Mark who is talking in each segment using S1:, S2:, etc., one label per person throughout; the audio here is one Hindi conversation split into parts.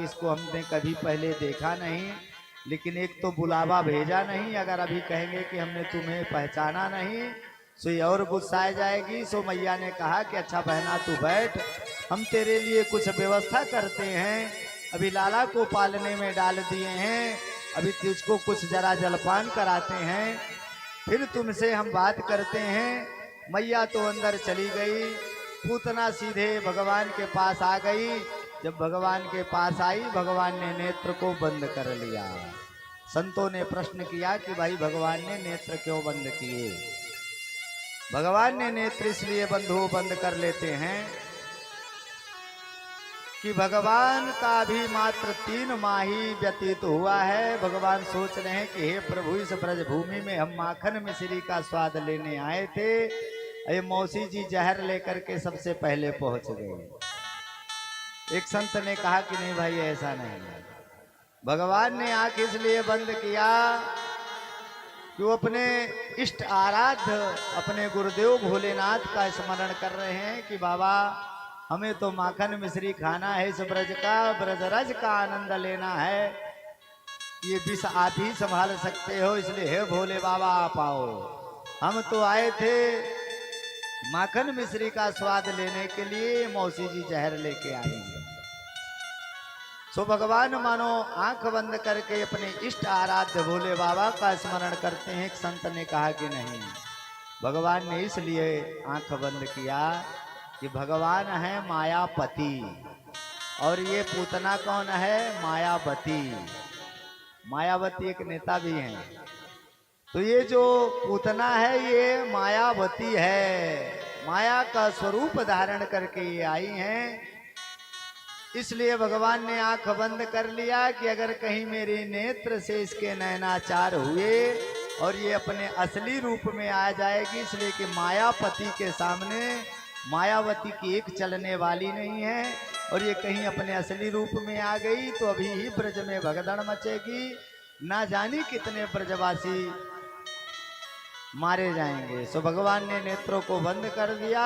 S1: इसको हमने कभी पहले देखा नहीं, लेकिन एक तो बुलावा भेजा नहीं, अगर अभी कहेंगे कि हमने तुम्हें पहचाना नहीं सो ये और गुस्साए जाएगी। सो मैया ने कहा कि अच्छा बहना तू बैठ, हम तेरे लिए कुछ व्यवस्था करते हैं। अभी लाला को पालने में डाल दिए हैं, अभी तुझको कुछ जरा जलपान कराते हैं, फिर तुमसे हम बात करते हैं। मैया तो अंदर चली गई, पूतना सीधे भगवान के पास आ गई। जब भगवान के पास आई, भगवान ने नेत्र को बंद कर लिया। संतों ने प्रश्न किया कि भाई भगवान ने नेत्र क्यों बंद किए? भगवान ने नेत्र इसलिए बंद कर लेते हैं कि भगवान का भी मात्र 3 माह ही व्यतीत हुआ है। भगवान सोच रहे हैं कि हे प्रभु, इस ब्रज भूमि में हम माखन मिश्री का स्वाद लेने आए थे, ये मौसी जी जहर लेकर के सबसे पहले पहुंच गए। एक संत ने कहा कि नहीं भाई ऐसा नहीं है, भगवान ने आंख इसलिए बंद किया कि वो अपने इष्ट आराध्य अपने गुरुदेव भोलेनाथ का स्मरण कर रहे हैं कि बाबा हमें तो माखन मिश्री खाना है, इस ब्रज का ब्रजरज का आनंद लेना है, ये विष आप ही संभाल सकते हो, इसलिए हे भोले बाबा आप आओ। हम तो आए थे माखन मिश्री का स्वाद लेने के लिए, मौसी जी जहर लेके आई हैं। सो भगवान मानो आंख बंद करके अपने इष्ट आराध्य भोले बाबा का स्मरण करते हैं। एक संत ने कहा कि नहीं, भगवान ने इसलिए आंख बंद किया कि भगवान है मायापति और ये पूतना कौन है? मायावती। मायावती एक नेता भी हैं, तो ये जो पूतना है ये मायावती है, माया का स्वरूप धारण करके ये आई हैं। इसलिए भगवान ने आंख बंद कर लिया कि अगर कहीं मेरे नेत्र से इसके नयनाचार हुए और ये अपने असली रूप में आ जाएगी, इसलिए कि मायापति के सामने मायावती की एक चलने वाली नहीं है, और ये कहीं अपने असली रूप में आ गई तो अभी ही ब्रज में भगदड़ मचेगी, ना जाने कितने ब्रजवासी मारे जाएंगे। सो भगवान ने नेत्रों को बंद कर दिया।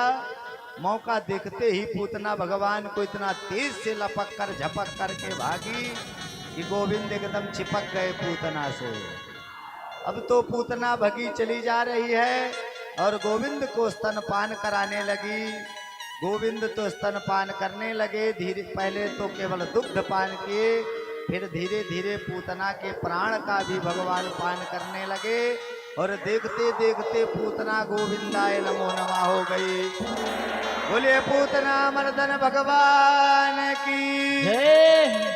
S1: मौका देखते ही पूतना भगवान को इतना तेज से लपक कर झपक करके भागी कि गोविंद एकदम चिपक गए पूतना से। अब तो पूतना भगी चली जा रही है और गोविंद को स्तनपान कराने लगी। गोविंद तो स्तनपान करने लगे, धीरे पहले तो केवल दुग्ध पान किए, फिर धीरे धीरे पूतना के प्राण का भी भगवान पान करने लगे, और देखते देखते पूतना गोविंदाय नमो नमः हो गई। बोलिए पूतना मर्दन भगवान की
S2: जय।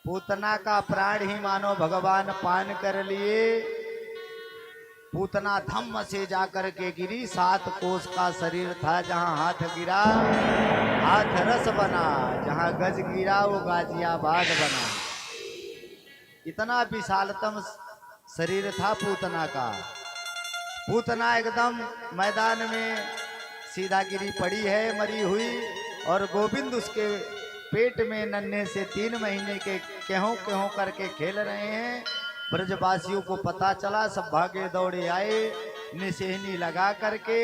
S1: पूतना का प्राण ही मानो भगवान पान कर लिए। पूतना धम्म से जाकर के गिरी, 7 कोस का शरीर था, जहां हाथ गिरा हाथ रस बना, जहां गज गिरा वो गाजियाबाद बना। इतना विशालतम शरीर था पूतना का। पूतना एकदम मैदान में सीधा गिरी पड़ी है, मरी हुई, और गोविंद उसके पेट में नन्हे से 3 महीने के केहों केहों करके खेल रहे हैं। ब्रजवासियों को पता चला, सब भागे दौड़े आए, निसेहनी लगा करके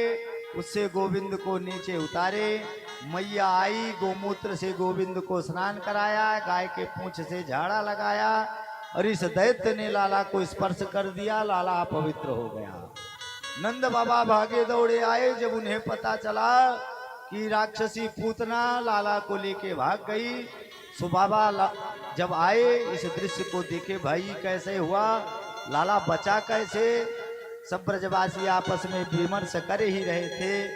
S1: उससे गोविंद को नीचे उतारे। मैया आई, गोमूत्र से गोविंद को स्नान कराया, गाय के पूंछ से झाड़ा लगाया, और इस दैत्य ने लाला को स्पर्श कर दिया, लाला अपवित्र हो गया। नंद बाबा भागे दौड़े आए, जब उन्हें पता चला कि राक्षसी पूतना लाला को लेके भाग गई, सो बाबा जब आए इस दृश्य को देखे, भाई कैसे हुआ, लाला बचा कैसे? सब ब्रजवासी आपस में विमर्श कर ही रहे थे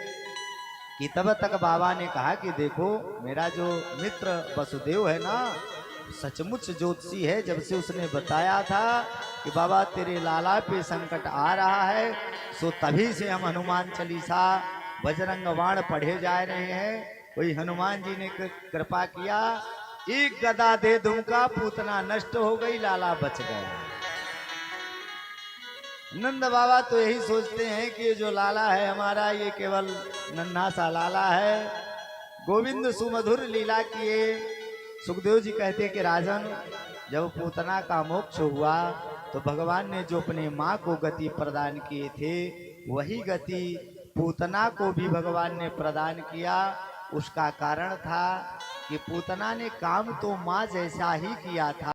S1: कि तब तक बाबा ने कहा कि देखो मेरा जो मित्र वसुदेव है ना, सचमुच ज्योतिषी है। जब से उसने बताया था कि बाबा तेरे लाला पे संकट आ रहा है, सो तभी से हम हनुमान चालीसा बजरंग बाण पढ़े जा रहे हैं। वही हनुमान जी ने कृपा किया, एक गदा दे दूंगा, पूतना नष्ट हो गई, लाला बच गया। नंद बाबा तो यही सोचते हैं कि जो लाला है हमारा, ये केवल नन्हा सा लाला है। गोविंद सुमधुर लीला किए। सुखदेव जी कहते कि राजन, जब पूतना का मोक्ष हुआ तो भगवान ने जो अपने माँ को गति प्रदान किए थे, वही गति पूतना को भी भगवान ने प्रदान किया। उसका कारण था कि पूतना ने काम तो माँ जैसा ही किया था।